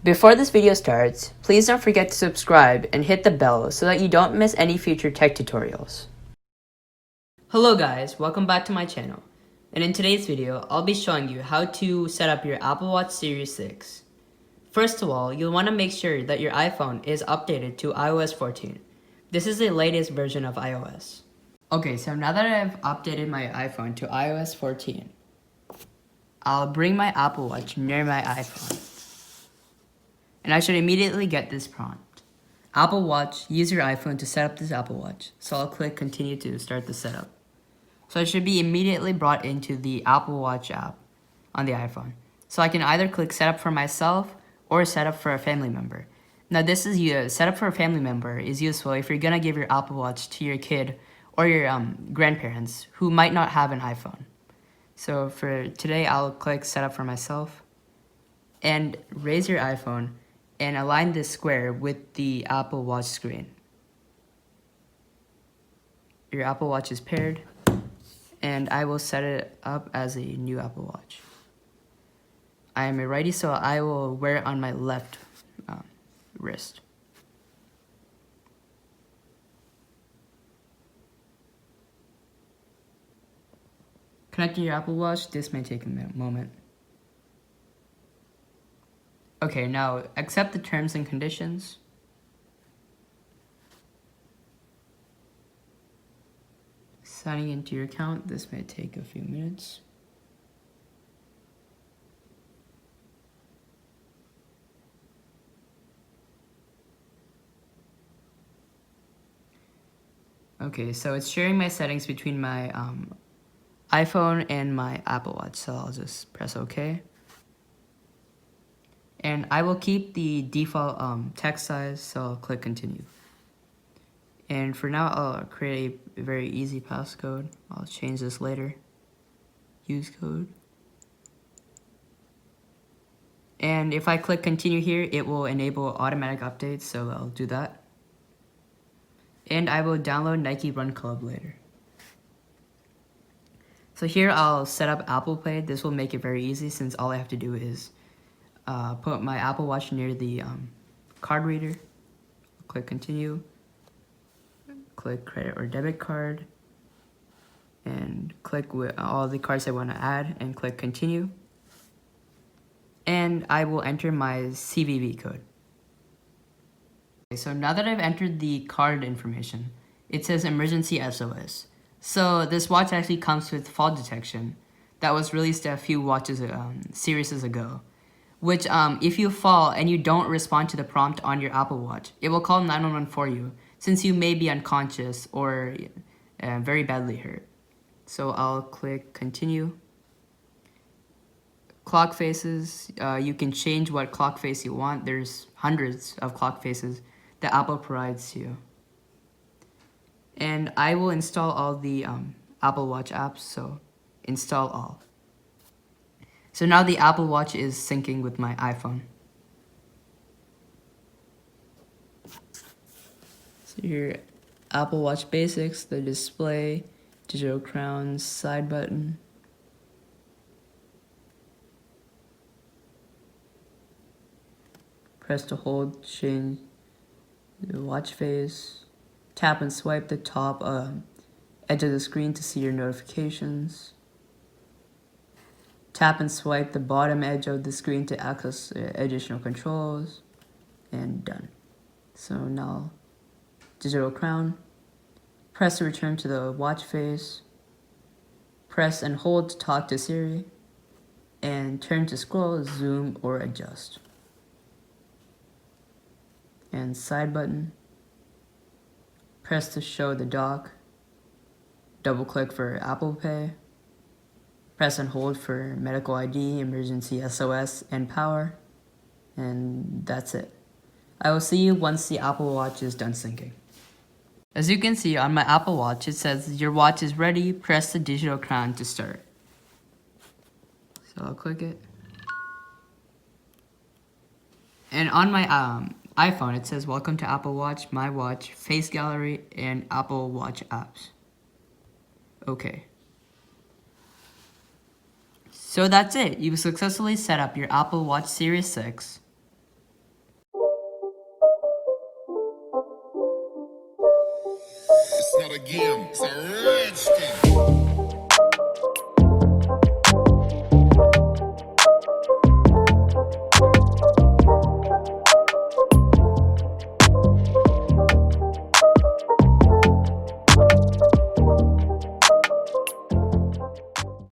Before this video starts, please don't forget to subscribe and hit the bell so that you don't miss any future tech tutorials. Hello guys, welcome back to my channel. And in today's video, I'll be showing you how to set up your Apple Watch Series 6. First of all, you'll want to make sure that your iPhone is updated to iOS 14. This is the latest version of iOS. Okay, so now that I've updated my iPhone to iOS 14, I'll bring my Apple Watch near my iPhone. And I should immediately get this prompt. Apple Watch, use your iPhone to set up this Apple Watch. So I'll click continue to start the setup. So I should be immediately brought into the Apple Watch app on the iPhone. So I can either click set up for myself or set up for a family member. Now this is set up for a family member is useful if you're gonna give your Apple Watch to your kid or your grandparents who might not have an iPhone. So for today, I'll click set up for myself and raise your iPhone and align this square with the Apple Watch screen. Your Apple Watch is paired, and I will set it up as a new Apple Watch. I am a righty, so I will wear it on my left wrist. Connecting your Apple Watch, this may take a moment. Okay, now accept the terms and conditions. Signing into your account, this may take a few minutes. Okay, so it's sharing my settings between my iPhone and my Apple Watch, so I'll just press OK. And I will keep the default text size, so I'll click continue. And for now, I'll create a very easy passcode. I'll change this later. Use code. And if I click continue here, it will enable automatic updates, so I'll do that. And I will download Nike Run Club later. So here I'll set up Apple Pay. This will make it very easy since all I have to do is put my Apple Watch near the card reader. Click continue. Click credit or debit card. And click with all the cards I want to add and click continue. And I will enter my CVV code. Okay, so now that I've entered the card information, it says emergency SOS. So this watch actually comes with fall detection that was released a few series ago, which if you fall and you don't respond to the prompt on your Apple Watch, it will call 911 for you since you may be unconscious or very badly hurt. So I'll click continue. Clock faces, you can change what clock face you want. There's hundreds of clock faces that Apple provides you. And I will install all the Apple Watch apps, so install all. So now the Apple Watch is syncing with my iPhone. So here, Apple Watch basics, the display, digital crown, side button. Press to hold, change the watch face. Tap and swipe the top edge of the screen to see your notifications. Tap and swipe the bottom edge of the screen to access additional controls. And done. So now, digital crown. Press to return to the watch face. Press and hold to talk to Siri. And turn to scroll, zoom, or adjust. And side button. Press to show the dock. Double click for Apple Pay. Press and hold for medical ID, emergency SOS, and power. And that's it. I will see you once the Apple Watch is done syncing. As you can see on my Apple Watch, it says your watch is ready. Press the digital crown to start. So I'll click it. And on my iPhone, it says welcome to Apple Watch, My Watch, Face Gallery, and Apple Watch apps. Okay. So that's it. You've successfully set up your Apple Watch Series 6 start again. It's a red skin.